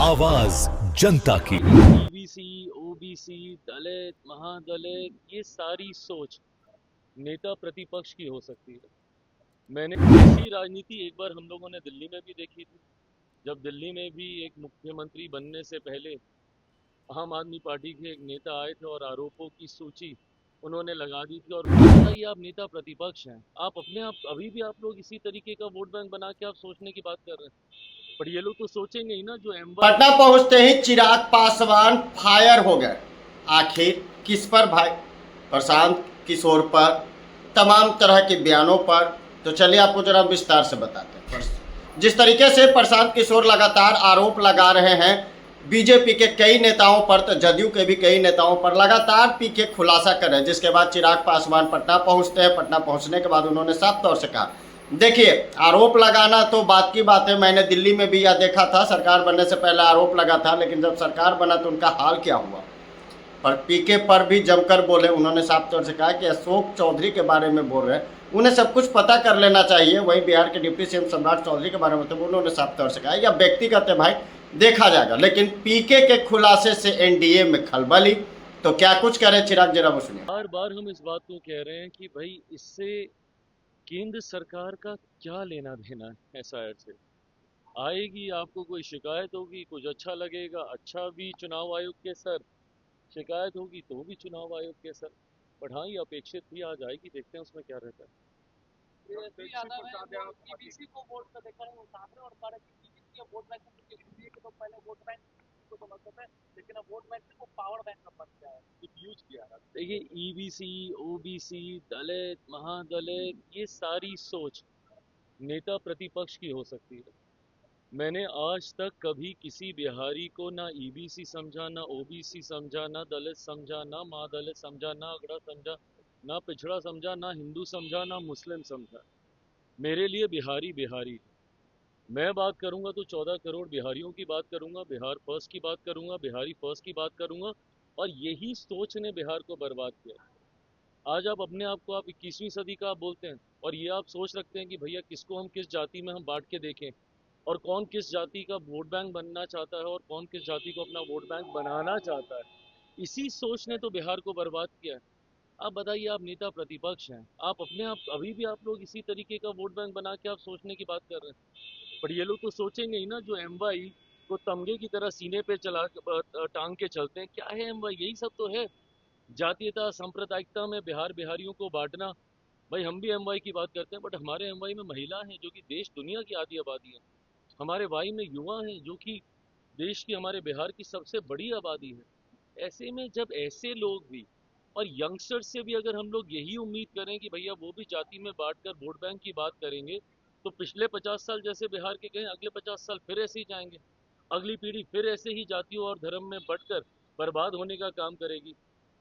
आवाज जनता की। EBC, OBC, दलित, महादलित, ये सारी सोच नेता प्रतिपक्ष की हो सकती है। मैंने ऐसी राजनीति एक बार हम लोगों ने दिल्ली में भी देखी थी, जब दिल्ली में भी एक मुख्यमंत्री बनने से पहले आम आदमी पार्टी के एक नेता आए थे और आरोपों की सूची उन्होंने लगा दी थी। और बताइए, आप नेता प्रतिपक्ष हैं, आप अपने आप अभी भी आप लोग इसी तरीके का वोट बैंक बना के आप सोचने की बात कर रहे हैं। पर ये लोग तो सोचेंगे ही ना, जो पटना पहुंचते ही चिराग पासवान फायर हो गए। आखिर किस पर भाई? प्रशांत किशोर पर, तमाम तरह के बयानों पर। तो चलिए आपको जरा विस्तार से बताते हैं। जिस तरीके से प्रशांत किशोर लगातार आरोप लगा रहे हैं बीजेपी के कई नेताओं पर, तो जदयू के भी कई नेताओं पर लगातार पीके खुलासा कर रहे हैं, जिसके बाद चिराग पासवान पटना पहुंचते हैं। पटना पहुंचने के बाद उन्होंने साफ तौर से कहा, देखिए आरोप लगाना तो बात की बात है, मैंने दिल्ली में भी यह देखा था, सरकार बनने से पहले आरोप लगा था, लेकिन जब सरकार बना तो उनका हाल क्या हुआ। पर पीके पर भी जमकर बोले। उन्होंने साफ तौर से कहा कि अशोक चौधरी के बारे में बोल रहे हैं, उन्हें सब कुछ पता कर लेना चाहिए। वहीं बिहार के डिप्टी सीएम सम्राट चौधरी के बारे में तो उन्होंने साफ तौर से कहा या व्यक्तिगत है भाई, देखा जाएगा। लेकिन पीके के खुलासे से एनडीए में खलबली। तो क्या कुछ कह रहे चिराग, जरा वो सुनिए। बार बार हम इस बात को कह रहे हैं कि भाई इससे केंद्र सरकार का क्या लेना देना है। शायद से आएगी, आपको कोई शिकायत होगी, कुछ अच्छा लगेगा, अच्छा भी चुनाव आयोग के सर, शिकायत होगी तो भी चुनाव आयोग के सर। बट हाँ, ये अपेक्षित भी आ जाएगी, देखते हैं उसमें क्या रहता है। ईबीसी को वोट का देखा है, वो सामने और कह रहे हैं कि ईबीसी वोट बैंक एनडीए के तो पहले वोट बैंक को समझते थे, लेकिन अब वोट बैंक से वो पावर बैंक का बन गया है, यूज किया है। देखिए, ईबीसी, ओबीसी, दलित, महादलित, ये सारी सोच नेता प्रतिपक्ष की हो सकती है। मैंने आज तक कभी किसी बिहारी को ना ईबीसी समझा, ना ओबीसी समझा, ना दलित समझा, ना महादलित समझा, ना अगड़ा समझा, ना पिछड़ा समझा, ना हिंदू समझा, ना मुस्लिम समझा। मेरे लिए बिहारी बिहारी है। मैं बात करूंगा तो 14 करोड़ बिहारियों की बात करूंगा, बिहार फर्स्ट की बात करूंगा, बिहारी फर्स्ट की बात करूंगा। और यही सोच ने बिहार को बर्बाद किया। आज आप अपने आप को आप 21वीं सदी का आप बोलते हैं, और ये आप सोच रखते हैं कि भैया किसको हम किस जाति में हम बांट के देखें, और कौन किस जाति का वोट बैंक बनना चाहता है और कौन किस जाति को अपना वोट बैंक बनाना चाहता है। इसी सोच ने तो बिहार को बर्बाद किया है। आप बताइए, आप नेता प्रतिपक्ष हैं, आप अपने आप अभी भी आप लोग इसी तरीके का वोट बैंक बना के आप सोचने की बात कर रहे हैं। पर ये लोग तो सोचेंगे ही ना, जो एमवाई को तमगे की तरह सीने पे चला टांग के चलते हैं। क्या है एमवाई? यही सब तो है, जातीयता सांप्रदायिकता में बिहार बिहारियों को बांटना। भाई हम भी एमवाई की बात करते हैं, बट हमारे एमवाई में महिला हैं जो कि देश दुनिया की आधी आबादी है। हमारे वाई में युवा हैं जो कि देश की, हमारे बिहार की सबसे बड़ी आबादी है। ऐसे में जब ऐसे लोग भी और यंगस्टर्स से भी अगर हम लोग यही उम्मीद करें कि भैया वो भी जाति में बांटकर वोट बैंक की बात करेंगे, तो पिछले 50 साल जैसे बिहार के गए, अगले 50 साल फिर ऐसे ही जाएंगे। अगली पीढ़ी फिर ऐसे ही जातियों और धर्म में बंटकर बर्बाद होने का काम करेगी।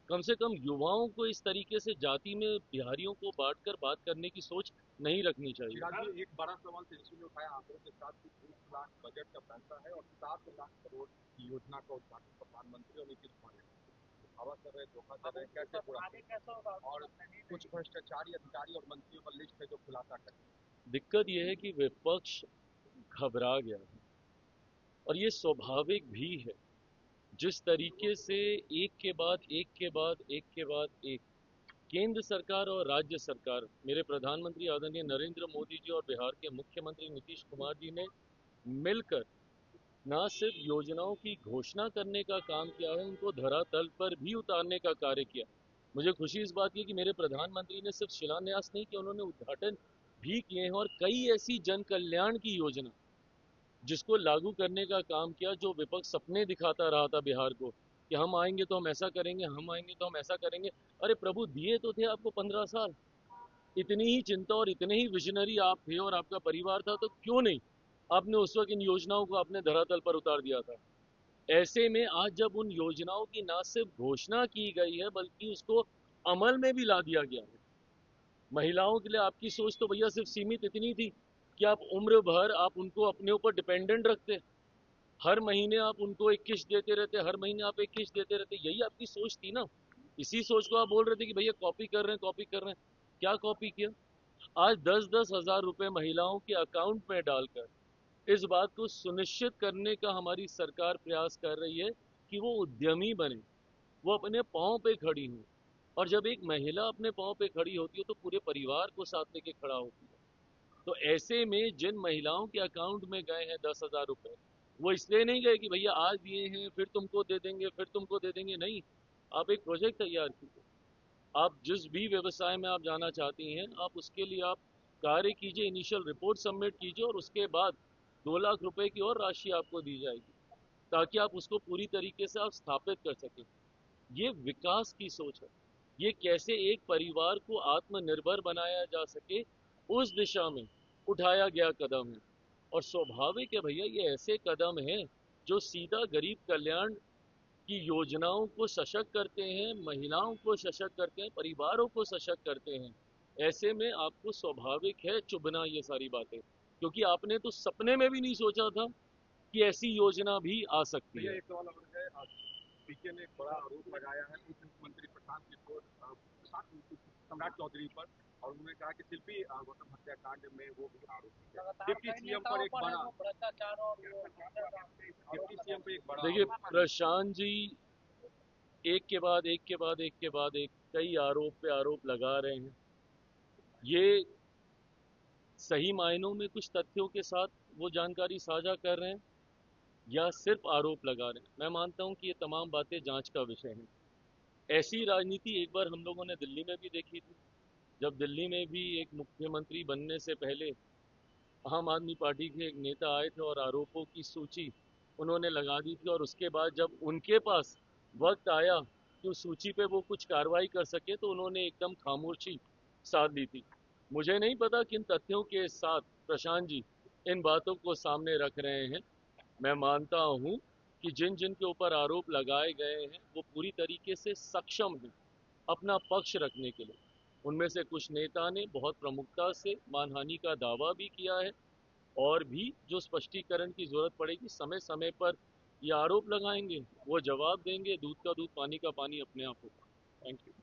कम से कम युवाओं को इस तरीके से जाति में बिहारियों को बांटकर बात करने की सोच नहीं रखनी चाहिए। एक बड़ा सवाल तेजस्वी ने उठाया आंकड़ों के साथ कि 20 लाख बजट का पैसा है और 7 लाख करोड़ की योजना का उद्घाटन प्रधानमंत्री और नीतीश कुमार दावा कर रहे, धोखा कर रहे, कैसे पूरा होगा? और कुछ भ्रष्टाचारी अधिकारी और मंत्रियों का लिस्ट है जो खुलासा करें। दिक्कत यह है कि विपक्ष घबरा गया है, और ये स्वाभाविक भी है। जिस तरीके से एक के बाद एक के बाद एक के बाद एक केंद्र सरकार और राज्य सरकार, मेरे प्रधानमंत्री आदरणीय नरेंद्र मोदी जी और बिहार के मुख्यमंत्री नीतीश कुमार जी ने मिलकर न सिर्फ योजनाओं की घोषणा करने का काम किया है, उनको धरातल पर भी उतारने का कार्य किया। मुझे खुशी इस बात की कि मेरे प्रधानमंत्री ने सिर्फ शिलान्यास नहीं किया, उन्होंने उद्घाटन भी किए हैं। और कई ऐसी जन कल्याण की योजना जिसको लागू करने का काम किया, जो विपक्ष सपने दिखाता रहा था बिहार को कि हम आएंगे तो हम ऐसा करेंगे, हम आएंगे तो हम ऐसा करेंगे। अरे प्रभु, दिए तो थे आपको 15 साल। इतनी ही चिंता और इतने ही विजनरी आप थे और आपका परिवार था, तो क्यों नहीं आपने उस वक्त इन योजनाओं को अपने धरातल पर उतार दिया था। ऐसे में आज जब उन योजनाओं की न सिर्फ घोषणा की गई है, बल्कि उसको अमल में भी ला दिया गया है। महिलाओं के लिए आपकी सोच तो भैया सिर्फ सीमित इतनी थी कि आप उम्र भर आप उनको अपने ऊपर डिपेंडेंट रखते, हर महीने आप उनको एक किस्त देते रहते, हर महीने आप एक किस्त देते रहते। यही आपकी सोच थी ना। इसी सोच को आप बोल रहे थे कि भैया कॉपी कर रहे हैं, कॉपी कर रहे हैं। क्या कॉपी किया? आज 10-10 हज़ार रुपए महिलाओं के अकाउंट में डालकर इस बात को सुनिश्चित करने का हमारी सरकार प्रयास कर रही है कि वो उद्यमी बने, वो अपने पाँव पे खड़ी हो। और जब एक महिला अपने पाँव पे खड़ी होती है तो पूरे परिवार को साथ लेके खड़ा होती है। तो ऐसे में जिन महिलाओं के अकाउंट में गए हैं 10,000 रुपए, वो इसलिए नहीं गए कि भैया आज दिए हैं फिर तुमको दे देंगे फिर तुमको दे देंगे, नहीं। आप एक प्रोजेक्ट तैयार कीजिए, आप जिस भी व्यवसाय में आप जाना चाहती हैं आप उसके लिए आप कार्य कीजिए, इनिशियल रिपोर्ट सबमिट कीजिए और उसके बाद 2 लाख रुपए की और राशि आपको दी जाएगी ताकि आप उसको पूरी तरीके से आप स्थापित कर सकें। ये विकास की सोच है, ये कैसे एक परिवार को आत्मनिर्भर बनाया जा सके उस दिशा में उठाया गया कदम है। और स्वाभाविक है भैया, ये ऐसे कदम हैं जो सीधा गरीब कल्याण की योजनाओं को सशक्त करते हैं, महिलाओं को सशक्त करते हैं, परिवारों को सशक्त करते हैं। ऐसे में आपको स्वाभाविक है चुभना ये सारी बातें, क्योंकि आपने तो सपने में भी नहीं सोचा था कि ऐसी योजना भी आ सकती भैया है। एक सवाल और है, पीके ने एक बड़ा आरोप लगाया है उप मुख्यमंत्री सम्राट चौधरी पर, और उन्होंने कहा कि शिल्पी गौतम हत्याकांड में वो भी आरोपी है। डिप्टी सीएम पर एक बड़ा डिप्टी सीएम पे एक बड़ा देखिए आरोप है। प्रशांत जी एक के बाद एक के बाद एक के बाद एक कई आरोप पे आरोप लगा रहे हैं। ये सही मायनों में कुछ तथ्यों के साथ वो जानकारी साझा कर रहे हैं या सिर्फ आरोप लगा रहे हैं। मैं मानता हूं कि ये तमाम बातें जांच का विषय हैं। ऐसी राजनीति एक बार हम लोगों ने दिल्ली में भी देखी थी, जब दिल्ली में भी एक मुख्यमंत्री बनने से पहले आम आदमी पार्टी के एक नेता आए थे और आरोपों की सूची उन्होंने लगा दी थी, और उसके बाद जब उनके पास वक्त आया कि उस सूची पे वो कुछ कार्रवाई कर सके तो उन्होंने एकदम खामोशी साध ली थी। मुझे नहीं पता किन तथ्यों के साथ प्रशांत जी इन बातों को सामने रख रहे हैं। मैं मानता हूं कि जिन जिन के ऊपर आरोप लगाए गए हैं वो पूरी तरीके से सक्षम हैं अपना पक्ष रखने के लिए। उनमें से कुछ नेता ने बहुत प्रमुखता से मानहानि का दावा भी किया है, और भी जो स्पष्टीकरण की जरूरत पड़ेगी समय समय पर ये आरोप लगाएंगे, वो जवाब देंगे, दूध का दूध पानी का पानी अपने आप होगा। Thank you.